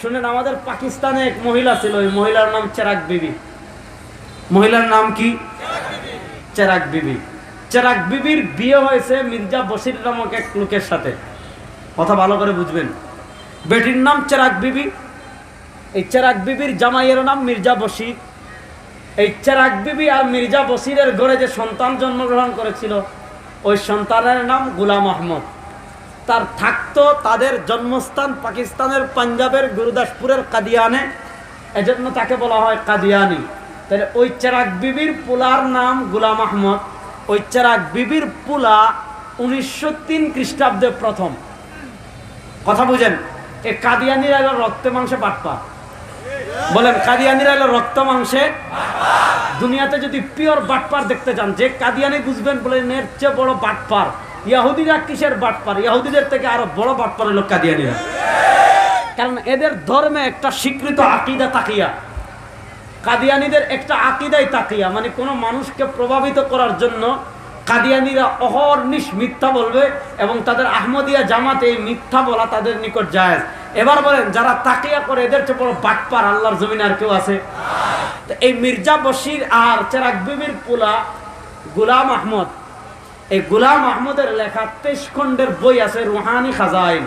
শুনেন, আমাদের পাকিস্তানে এক মহিলা ছিল, ওই মহিলার নাম চেরাগ বিবি। মহিলার নাম কি? চেরাগ বিবি। চেরাগ বিবির বিয়ে হয়েছে মির্জা বশির নামক এক লোকের সাথে। কথা ভালো করে বুঝবেন। বেটির নাম চেরাগ বিবি, এই চেরাগ বিবির জামাইয়ের নাম মির্জা বশির। এই চেরাগ বিবি আর মির্জা বশিরের ঘরে যে সন্তান জন্মগ্রহণ করেছিল, ওই সন্তানের নাম গোলাম আহমদ। তার থাকতো তাদের জন্মস্থান পাকিস্তানের পাঞ্জাবের গুরুদাসপুরের কাদিয়ানে, এজন্য তাকে বলা হয় কাদিয়ানি। তাহলে ওই চেরাগ বিবির পোলার নাম গোলাম আহমদ। ওই চেরাগ বিবির পোলা 1903 খ্রিস্টাব্দে প্রথম। কথা বুঝেন? এই কাদিয়ানিরা এলো রক্তে মাংসে বাটপা। বলেন, কাদিয়ানিরা এলো রক্ত মাংসে। দুনিয়াতে যদি পিওর বাটপার দেখতে চান, যে কাদিয়ানি বুঝবেন বলেন এর চেয়ে বড় বাটপার ইহুদিরা। কিসের বাটপার? ইহুদিদের থেকে আরো বড় বাটপার হলো কাদিয়ানিরা। কারণ এদের ধর্মে একটা স্বীকৃত আকীদা তাকিয়া। কাদিয়ানিদের একটা আকীদাই তাকিয়া, মানে কোনো মানুষকে প্রভাবিত করার জন্য কাদিয়ানিরা অহর্নিশ মিথ্যা বলবে, এবং তাদের আহমদিয়া জামাতে এই মিথ্যা বলা তাদের নিকট জায়েজ। এবার বলেন, যারা তাকিয়া করে এদের চেয়ে বড় বাটপার আল্লাহর জমিনে আর কেউ আছে? এই মির্জা বশির আর চেরাগ বিবির পোলা গোলাম আহমদ, এই গোলাম আহমদের লেখা 23 খণ্ডের বই আছে রুহানি খাজাইন।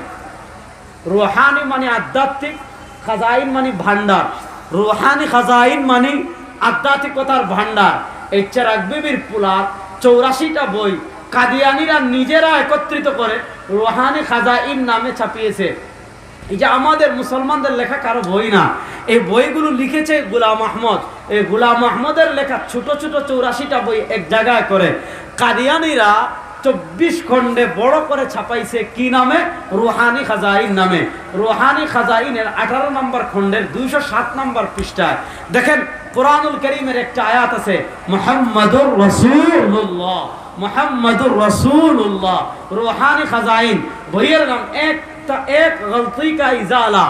রুহানি মানে আধ্যাত্মিক, খাজাইন মানে ভান্ডার। রুহানি খাজাইন মানে আধ্যাত্মিকতার ভান্ডার। এই চেরাগ বিবির পোলা 84টা বই কাদিয়ানিরা নিজেরা একত্রিত করে রুহানি খাজাইন নামে ছাপিয়েছে। এই যে আমাদের মুসলমানদের লেখা কারো বই না, এই বইগুলো লিখেছে গোলাম আহমদ। এই গোলাম আহমদের লেখা ছোট ছোট 84টা বই এক জায়গায় করে কাদিয়ানিরা 24 খণ্ডে বড় করে ছাপাইছে। কি নামে? রুহানি খাজাইন নামে। রুহানি খাজাইনের 18 নম্বর খণ্ডের 207 নম্বর পৃষ্ঠায় দেখেন, কোরআনুল কারীমের একটা আয়াত আছে, মুহাম্মাদুর রাসূলুল্লাহ, মুহাম্মাদুর রাসূলুল্লাহ। রুহানি খাজাইন বইয়ের নাম এক গলতি কা ইজালা,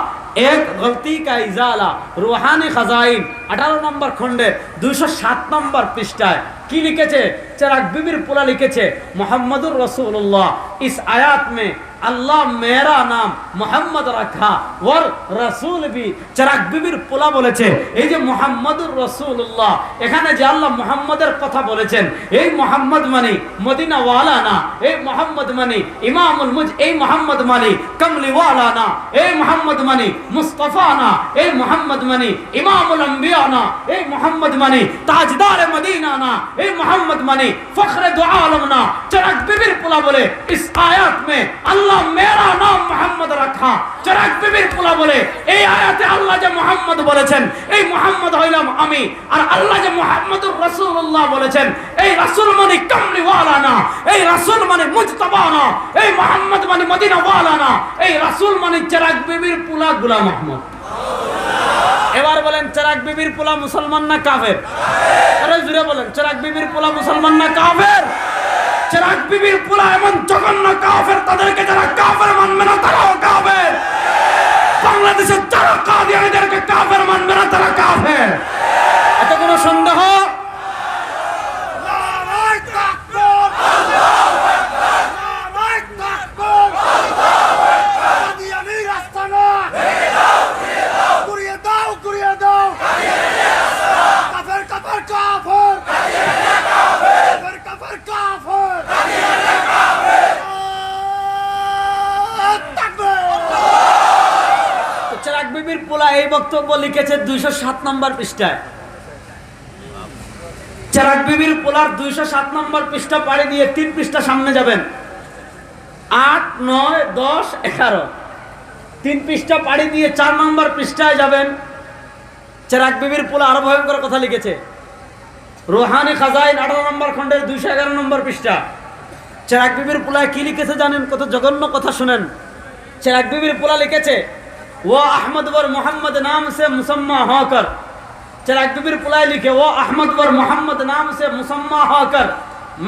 এক গলতি কা ইজালা। রুহানি খাজাইন 18 নম্বর খণ্ডে 207 নম্বর পৃষ্ঠায় কি লিখেছে? চেরাগ বিবির পোলা লিখেছে, মুহাম্মাদুর রাসূলুল্লাহ, इस आयत में अल्लाह मेरा नाम मोहम्मद रखा और रसूल भी। চেরাগ বিবির পোলা বলেছে, এই যে মুহাম্মাদুর রাসূলুল্লাহ, এখানে যে আল্লাহ মুহাম্মাদের কথা বলেছেন, এই মুহাম্মদ মানে মদিনা ওয়ালা না, এই মুহাম্মদ মানে ইমামুল মুজ, এই মুহাম্মদ মানে কমলি ওয়ালা না, এই মুহাম্মদ মানে মুস্তাফা না, এই মুহাম্মদ মানে ইমামুল আম্বিয়া না, এই মুহাম্মদ মানে তাজদার মদিনা না, এই মুহাম্মদ মানে ফখরে দু আলম না। চেরাগ বিবির পোলা বলে, इस आयत में अल्लाह मेरा नाम मोहम्मद रखा। চেরাগ বিবির পোলা বলে, এই আয়াতে আল্লাহ যে মুহাম্মদ বলেছেন, এই মুহাম্মদ হইলাম আমি। আর আল্লাহ যে মুহাম্মাদুর রাসূলুল্লাহ বলেছেন, এই রাসূল মানে কামলি ওয়ালা না, এই রাসূল মানে মুজতাবা না, এই মুহাম্মদ মানে মদিনা ওয়ালা না, এই রাসূল মানে চেরাগ বিবির পোলা গোলাম আহমদ। এবার বলেন, চেরাগ বিবির পোলা মুসলমান না কাফের? আরে জোরে বলেন, চেরাগ বিবির পোলা মুসলমান না কাফের? চেরাগ বিবির পোলা এমন জঘন্য কাফের, তাদেরকে যারা কাফের মানবে না তারাও কাফের। বাংলাদেশের যারা কাদিয়ানীদেরকে কাফের মানবে না তারা কাফের। এত কোনো সন্দেহ? এই বক্তব্য লিখেছে 207 নম্বর পৃষ্ঠায়। চেরাগ বিবির পোলার 207 নম্বর পৃষ্ঠা পাড়ি দিয়ে 3 পৃষ্ঠা সামনে যাবেন, 8, 9, 10, 11, 3 পৃষ্ঠা পাড়ি দিয়ে 4 নম্বর পৃষ্ঠায় যাবেন। চেরাগ বিবির পোলা আরো ভয়ঙ্কর কথা লিখেছে। রুহানি খাজাইন 18 নম্বর খণ্ডের 211 নম্বর পৃষ্ঠা। চেরাগ বিবির পোলায় কি লিখেছে জানেন? কত জঘন্য কথা শুনেন। চেরাগ বিবির পোলা লিখেছে, वो अहमद वर मोहम्मद नाम से मुसम्मा होकर। চেরাগ বিবির পোলায় লিখে, वो अहमद वर मोहम्मद नाम से मुसम्मा होकर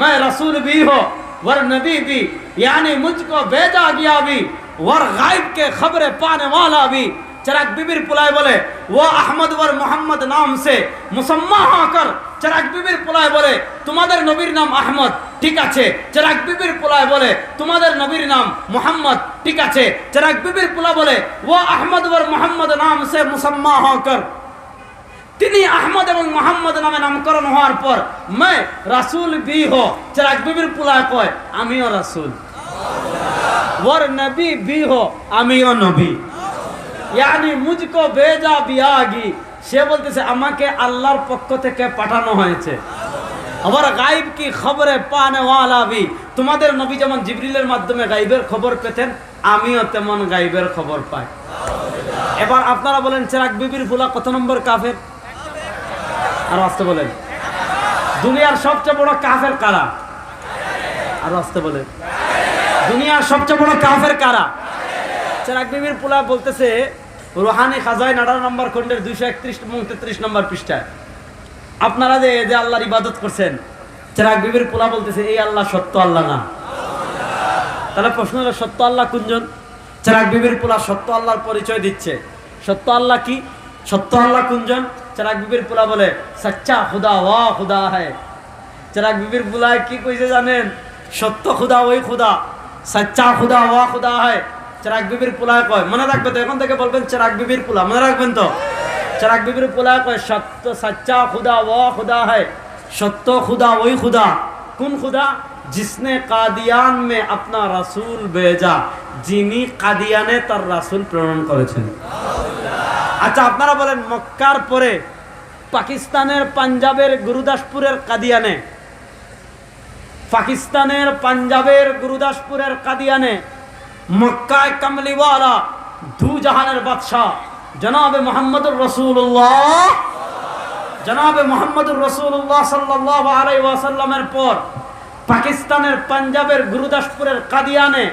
मैं रसूल भी हो वर नबी भी, यानी मुझको भेजा गया भी वर गायब के खबरें पाने वाला भी। চেরাগ বিবির পোলায় বলে, वो अहमद वर मोहम्मद नाम से मुसम्मा होकर। চেরাগ বিবির পোলায় বলে, তোমাদের নবীর নাম আহমদ, ঠিক আছে। চেরাগ বিবির পোলায় বলে, তোমাদের নবীর নাম মুহাম্মদ, ঠিক আছে। চেরাগ বিবির পোলা বলে ও আহমদ ওর মোহাম্মদ নাম সে মুসাম্মা হকর, তিনি আহমদ এবং মোহাম্মদ নামে নামকরণ হওয়ার পর मैं রাসূল भी हो। চেরাগ বিবির পোলা কয় আমিও রাসূল, ওর নবী भी हो, আমিও নবী, यानी मुझको भेजा बियागी, সে বলতেছে আমাকে আল্লাহর পক্ষ থেকে পাঠানো হয়েছে। আবার গায়েব কি খবরে পানে ওয়ালা ভি, তোমাদের নবী যেমন জিবরিলের মাধ্যমে গায়েবের খবর পেতেন, আমিও তেমন গায়েবের খবর পাই। এবার আপনারা বলেন চেরাগ বিবির পোলা কত নম্বর কাফের? আর আসতে বলেন দুনিয়ার সবচেয়ে বড় কাফের কারা? আর আসতে বলেন দুনিয়ার সবচেয়ে বড় কাফের কারা? চেরাগ বিবির পোলা বলতেছে রুহানি খাজাইন 18 নম্বর খণ্ডের 231 এবং 33 নম্বর পৃষ্ঠায়, আপনারা যে আল্লাহর ইবাদত করছেন, চেরাগ বিবির পোলা বলতেছে এই আল্লাহ সত্য আল্লাহ না। তাহলে প্রশ্ন হলো সত্য আল্লাহ কোনজন? চেরাগ বিবির পোলা সত্য আল্লাহর পরিচয় দিচ্ছে। সত্য আল্লাহ কি? সত্য আল্লাহ কোনজন? চেরাগ বিবির পোলা বলে সচ্চা খুদা ওয়া খুদা হ্যায়। চেরাগ বিবির পোলায় কি কইছে জানেন? সত্য খুদা ওই খুদা, সচ্চা খুদা ওয়া খুদা হ্যায়। চেরাগ বিবির পোলায় কয়, মনে রাখবে তো, এখন থেকে বলবেন চেরাগ বিবির পোলা, মনে রাখবেন তো। চেরাগ বিবির পোলায় কয় সত্য সচ্চা খুদা ওয়া খুদা হ্যায়, সত্য খুদা ওই খুদা। কোন খুদা? जिसने কাদিয়ান में अपना রাসূল भेजा, যিনি কাদিয়ানে তার রাসূল প্রেরণ করেছেন। আচ্ছা আপনারা বলেন মক্কার পরে পাকিস্তানের পাঞ্জাবের গুরুদাসপুরের কাদিয়ানে, পাকিস্তানের পাঞ্জাবের গুরুদাসপুরের কাদিয়ানে মক্কায় কামলিওয়ালা দু জাহানের বাদশাহ জনাবে মুহাম্মদুর রাসূলুল্লাহ, জনাবে মুহাম্মদুর রাসূলুল্লাহ সাল্লাল্লাহু আলাইহি ওয়াসাল্লামের পর পাকিস্তানের পাঞ্জাবের গুরুদাসপুরের কাদিয়ানে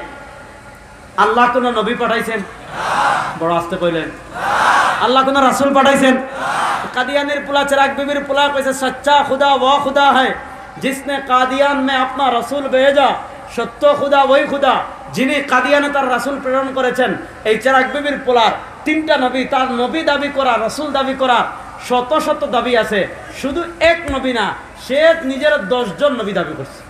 আল্লাহ কোন নবী পাঠাইছেন? বড় আস্তে কইলেন। আল্লাহ কোন রাসূল পাঠাইছেন? কাদিয়ানের পোলা চেরাগ বিবির পোলা কইছে সচ্চা খুদা ওয়া খুদা হ্যায়, जिसने কাদিয়ান में अपना রাসূল भेजा, সত্য খুদা ওই খুদা, যিনি কাদিয়ানে তার রাসূল প্রেরণ করেছেন। এই চেরাগ বিবির পোলার তিনটা নবী, তার নবী দাবি করা, রাসূল দাবি করা শত শত দাবি আছে, শুধু এক নবী না, সে নিজের 10 জন নবী দাবি করছে।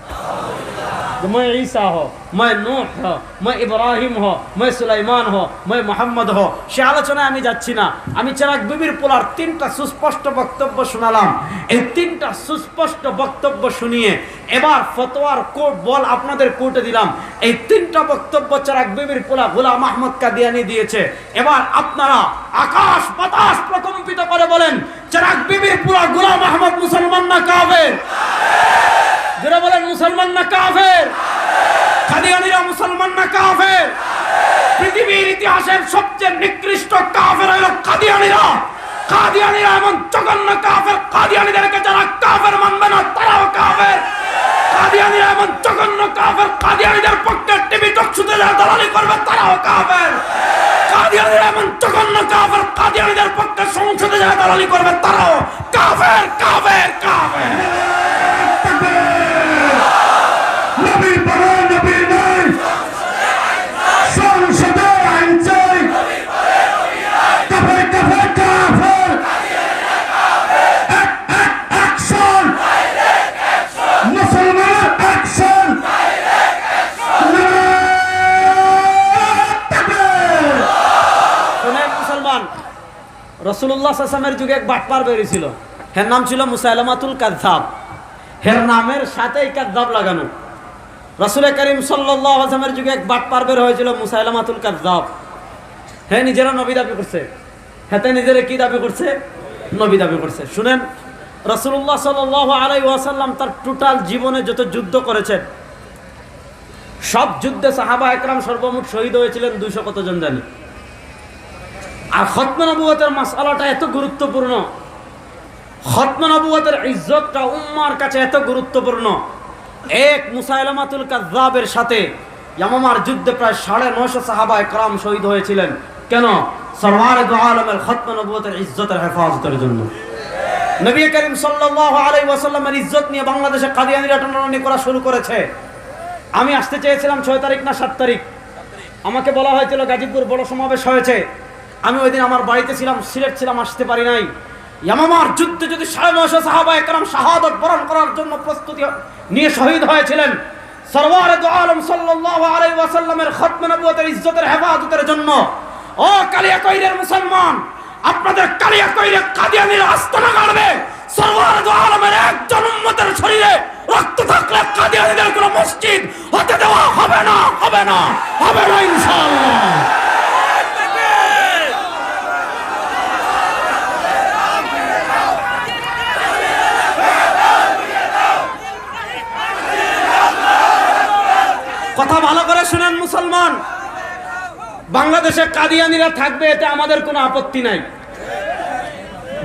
मैं ईसा हो, मैं नूह हो, मैं इब्राहिम हो, मैं सुलाइमान हो, मैं मोहम्मद हो। সে আলোচনায় আমি যাচ্ছি না। আমি চেরাগ বিবির পোলার 3টা সুস্পষ্ট বক্তব্য শোনালাম। এই 3টা সুস্পষ্ট বক্তব্য শুনিয়ে এবার ফতোয়ার কোর্ট বল আপনাদের কোর্টে দিলাম। এই 3টা বক্তব্য চেরাগ বিবির পোলা গোলাম আহমদ কাদিয়ানি দিয়েছে। এবার আপনারা আকাশ বাতাস প্রকম্পিত করে বলেন চেরাগ বিবির পোলা গোলাম আহমদ মুসলমান না কাফের? যারা বলেন মুসলমান না কাফের? কাদিয়ানীরা মুসলমান না কাফের? পৃথিবীর ইতিহাসের সবচেয়ে নিকৃষ্ট কাফের হলো কাদিয়ানীরা। কাদিয়ানীরা এমন জঘন্য কাফের, কাদিয়ানীদেরকে যারা কাফের মানবে না তারাও কাফের। কাদিয়ানীরা এমন জঘন্য কাফের, কাদিয়ানীদের পক্ষে টিভি টকশোতে যারা দালালি করবে তারাও কাফের। কাদিয়ানীরা এমন জঘন্য কাফের, কাদিয়ানীদের পক্ষে সংসদে যারা দালালি করবে তারাও কাফের, কাফের, কাফের। রাসূলুল্লাহ সাল্লাল্লাহু আলাইহি ওয়াসাল্লামের যুগে এক বাটপার বেরিয়েছিল, এর নাম ছিল মুসাইলামাতুল কাযযাব। এর নামের সাথেই কাযযাব লাগানো। রাসূল করিম সাল্লাল্লাহু আলাইহি ওয়াসাল্লামের যুগে এক বাটপার বের হয়েছিল মুসাইলামাতুল কাযযাব। হে নিজেরা নবী দাবি করছে, হেতে নিজেরা কি দাবি করছে? নবী দাবি করছে। শুনেন, রাসূলুল্লাহ সাল্লাল্লাহু আলাইহি ওয়াসাল্লাম তার টোটাল জীবনে যত যুদ্ধ করেছেন সব যুদ্ধে সাহাবা একরাম সর্বমোট শহীদ হয়েছিলেন 200 কতজন জানি। আর খতমে নবুয়তের মাসআলাটা এত গুরুত্বপূর্ণ, খতমে নবুয়তের ইজ্জতটা উম্মার কাছে এত গুরুত্বপূর্ণ। এক মুসাইলামাতুল কাযযাবের সাথে ইয়ামামার যুদ্ধে প্রায় 950 সাহাবা একরাম শহীদ হয়েছিলেন। কেন? সরওয়ারে দু আলমের খতমে নবুয়তের ইজ্জতের হেফাজতের জন্য। নবী করিম সাল্লাল্লাহু আলাইহি ওয়াসাল্লামের ইজ্জত নিয়ে বাংলাদেশে কাদিয়ানীরা টানাটানি করা শুরু করেছে। আমি আসতে চেয়েছিলাম 6 তারিখ না 7 তারিখ, আমাকে বলা হয়েছিল গাজীপুর বড় সমাবেশ হয়েছে। আমি ওই দিন আমার বাড়িতে ছিলাম, সিলেট ছিলাম, আসতে পারি নাই। ইয়ামামার যুদ্ধে যদি 950 সাহাবা একরাম শাহাদাত বরণ করার জন্য প্রস্তুতি নিয়ে শহীদ হয়েছিলেন, সরওয়ারে দু আলম সাল্লাল্লাহু আলাইহি ওয়াসাল্লামের খতমে নবুয়তের ইজ্জতের হেফাজতের জন্য ও কালিয়াকৈরের মুসলমান, আপনাদের কালিয়াকৈরে কাদিয়ানীরা আস্তানা গাড়বে। সরওয়ারে দু আলমের একজন উম্মতের শরীরে রক্ত থাকলে কাদিয়ানীদের কোনো মসজিদ হতে দেওয়া হবে না, হবে না, হবে না ইনশাআল্লাহ। কথা ভালো করে শুনেন মুসলমান, বাংলাদেশে কাদিয়ানীরা থাকবে এতে আমাদের কোনো আপত্তি নাই।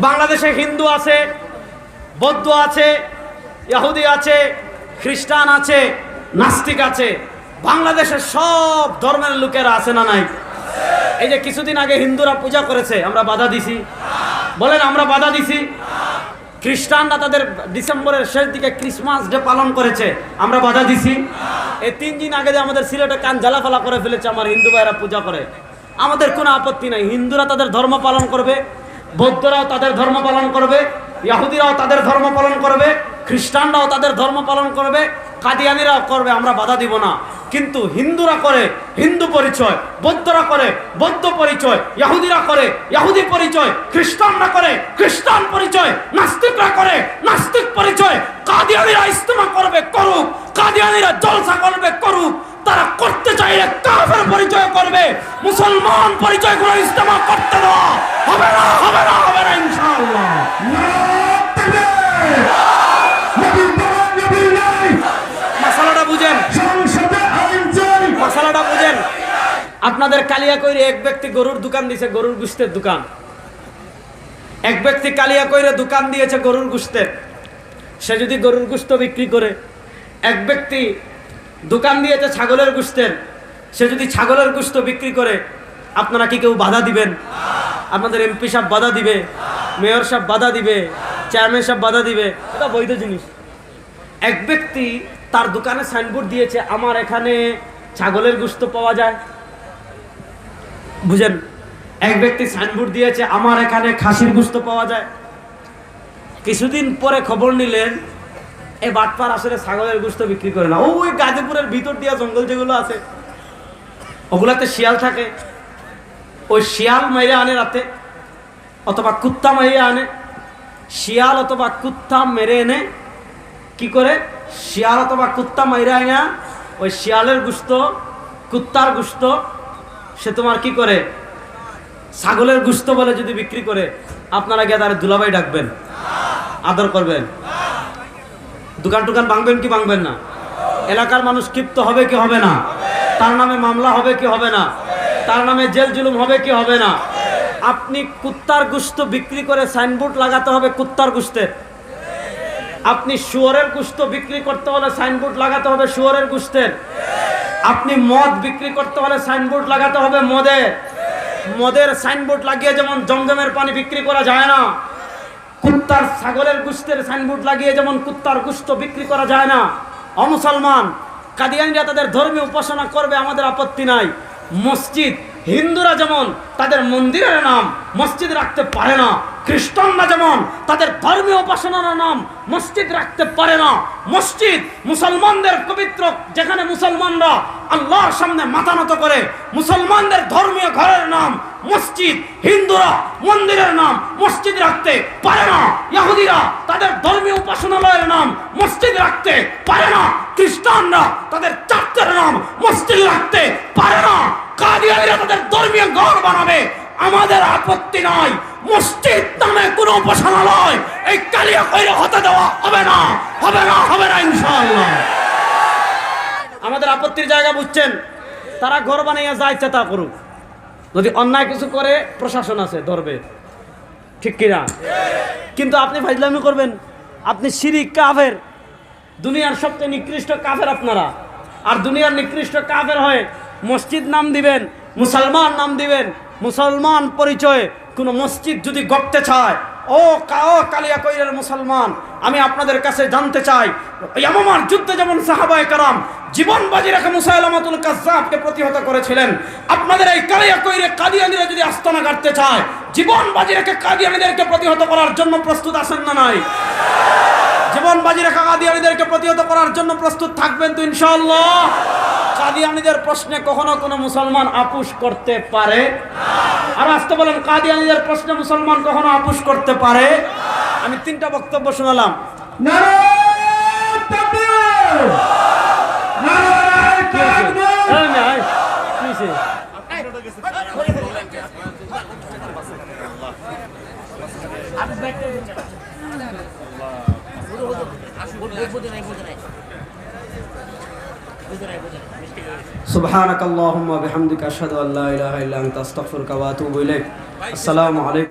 বাংলাদেশে হিন্দু আছে, বৌদ্ধ আছে, ইহুদি আছে, খ্রিস্টান আছে, নাস্তিক আছে, বাংলাদেশের সব ধর্মের লোকেরা আছে না নাই? এই যে কিছুদিন আগে হিন্দুরা পূজা করেছে, আমরা বাধা দিছি? বলেন আমরা বাধা দিছি? খ্রিস্টানরা তাদের ডিসেম্বরের শেষ দিকে ক্রিসমাস ডে পালন করেছে, আমরা বাধা দিছি? এই 3 দিন আগে যে আমাদের সিলেটে কান জ্বালাফালা করে ফেলেছে আমার হিন্দু ভাইরা পূজা করে, আমাদের কোনো আপত্তি নাই। হিন্দুরা তাদের ধর্ম পালন করবে, বৌদ্ধরাও তাদের ধর্ম পালন করবে, ইহুদিরাও তাদের ধর্ম পালন করবে, খ্রিস্টানরাও তাদের ধর্ম পালন করবে, কাদিয়ানীরাও করবে, আমরা বাধা দিব না। কিন্তু হিন্দুরা করে হিন্দু পরিচয়, বৌদ্ধরা করে বৌদ্ধ পরিচয়, ইহুদিরা করে ইহুদি পরিচয়, খ্রিস্টানরা করে খ্রিস্টান পরিচয়, নাস্তিকরা করে নাস্তিক পরিচয়। কাদিয়ানীরা ইস্তেমা করবে করুক, কাদিয়ানীরা জলসা করবে করুক, তারা করতে চাইলে কাফের পরিচয় করবে, মুসলমান পরিচয় করে ইস্তেমা করতে দেওয়া হবে না, হবে না, হবে না ইনশাআল্লাহ। মাসালাটা বুঝেন, মাসালাটা বুঝেন। আপনাদের কালিয়াকৈরে এক ব্যক্তি গরুর দোকান দিয়েছে, গরুর গোশতের দোকান। এক ব্যক্তি কালিয়াকৈরে দোকান দিয়েছে গরুর গোশতের, সে যদি গরুর গোশত বিক্রি করে। এক ব্যক্তি দোকান দিয়েছে ছাগলের গোশতের, সে যদি ছাগলের গোশত বিক্রি করে, আপনারা কি কেউ বাধা দিবেন? আপনাদের এমপি সাহেব বাধা দিবে, মেয়র সাহেব বাধা দিবে, চেয়ারম্যান সাহেব বাধা দিবে? এটা বৈধ জিনিস। এক ব্যক্তি তার দোকানে সাইনবোর্ড দিয়েছে আমার এখানে ছাগলের গোশত পাওয়া যায়, বুঝেন? এক ব্যক্তি সাইনবোর্ড দিয়েছে আমার এখানে খাসির গোশত পাওয়া যায়। কিছুদিন পরে খবর নিলেন এই বাটপার আসলে ছাগলের গোশত বিক্রি করে না। ওই গাজীপুরের ভিতর দিয়া জঙ্গল যেগুলো আছে ওগুলাতে শিয়াল থাকে, ওই শিয়াল মেরে আনে রাতে, অথবা কুত্তা মেরে আনে। শিয়াল অথবা কুত্তা মেরে এনে কি করে? শিয়াল অথবা কুত্তা মেরে আনে ওই শিয়ালের গোশত, কুত্তার গোশত সে তোমার কি করে? ছাগলের গোশত বলে যদি বিক্রি করে, আপনারা গিয়ে তার দুলাভাই ডাকবেন, আদর করবেন, দোকান টোকান ভাঙবেন কি ভাঙবেন না? এলাকার মানুষ ক্ষিপ্ত হবে কি হবে না? তার নামে মামলা হবে কি হবে না? তার নামে জেল জুলুম হবে কি হবে না? আপনি কুত্তার গোশত বিক্রি করে সাইনবোর্ড লাগাতে হবে কুত্তার গোশতের। আপনি শুয়োরের গোশত বিক্রি করতে হলে সাইনবোর্ড লাগাতে হবে শুয়োরের গোশতের। আপনি মদ বিক্রি করতে হলে সাইনবোর্ড লাগাতে হবে মদের। মদের সাইনবোর্ড লাগিয়ে যেমন জমজমের পানি বিক্রি করা যায় না, কুত্তার ছাগলের গোশতের সাইনবোর্ড লাগিয়ে যেমন কুত্তার গোশত বিক্রি করা যায় না। অমুসলমান কাদিয়ানীরা তাদের ধর্মীয় উপাসনা করবে, আমাদের আপত্তি নাই। মসজিদ হিন্দুরা যেমন তাদের মন্দিরের নাম মসজিদ রাখতে পারে না, খ্রিস্টানরা যেমন তাদের ধর্মীয় উপাসনার নাম মসজিদ রাখতে পারে না। মসজিদ মুসলমানদের পবিত্র, যেখানে মুসলমানরা আল্লাহর সামনে মাথা নত করে, মুসলমানদের ধর্মীয় ঘরের নাম মসজিদ। হিন্দুরা মন্দিরের নাম মসজিদ রাখতে পারে না, ইহুদিরা তাদের ধর্মীয় উপাসনালয়ের নাম মসজিদ রাখতে পারে না, খ্রিস্টানরা তাদের চার্চের নাম মসজিদ রাখতে পারে না, কাদিয়ানীরা তাদের ধর্মীয় ঘর বানাবে, আমাদের আপত্তি নাই। মসজিদ নামে কোনো উপাসনালয় এই কালিয়াকৈরে হতে দেওয়া হবে না, হবে না, হবে না ইনশাআল্লাহ। আমাদের আপত্তির জায়গা বুঝছেন? তারা ঘর বানিয়ে যা ইচ্ছা তা করুক, যদি অন্যায় কিছু করে প্রশাসন আছে ধরবে, ঠিক কিনা? কিন্তু আপনি ফাজলামি করবেন, আপনি শিরিক কাফের, দুনিয়ার সবচেয়ে নিকৃষ্ট কাফের আপনারা। আর দুনিয়ার নিকৃষ্ট কাফের হয়ে মসজিদ নাম দিবেন, মুসলমান নাম দিবেন, মুসলমান পরিচয় কোনো মসজিদ যদি গড়তে চায়, ও কালিয়াকৈরের মুসলমান, আমি আপনাদের কাছে জানতে চাই, ইয়ামামার যুদ্ধে যেমন সাহাবায়ে কেরাম জীবন বাজি রেখে মুসাইলামাতুল কাজ্জাবকে প্রতিহত করেছিলেন, আপনাদের এই কালিয়াকৈরে কাদিয়ানীরা যদি আস্তানা গাড়তে চায়, জীবন বাজি রেখে কাদিয়ানীদেরকে প্রতিহত করার জন্য প্রস্তুত আছেন না নাই? জীবন বাজি রাখা কাদিয়ানীদেরকে প্রতিহত করার জন্য প্রস্তুত থাকবেন তো ইনশাআল্লাহ? কাদিয়ানীদের প্রশ্নে কখনো কোনো মুসলমান আপোষ করতে পারে? আর আসতে বলেন, কাদিয়ানীদের প্রশ্নে মুসলমান কখনো আপোষ করতে পারে? আমি 3টা বক্তব্য শোনালাম। সুবহানাকাল্লাহুম্মা বিহামদিকা আশহাদু আল্লা ইলাহা ইল্লা আনতা আস্তাগফিরুকা ওয়া আতুবু ইলাইক। আসসালামু আলাইকুম।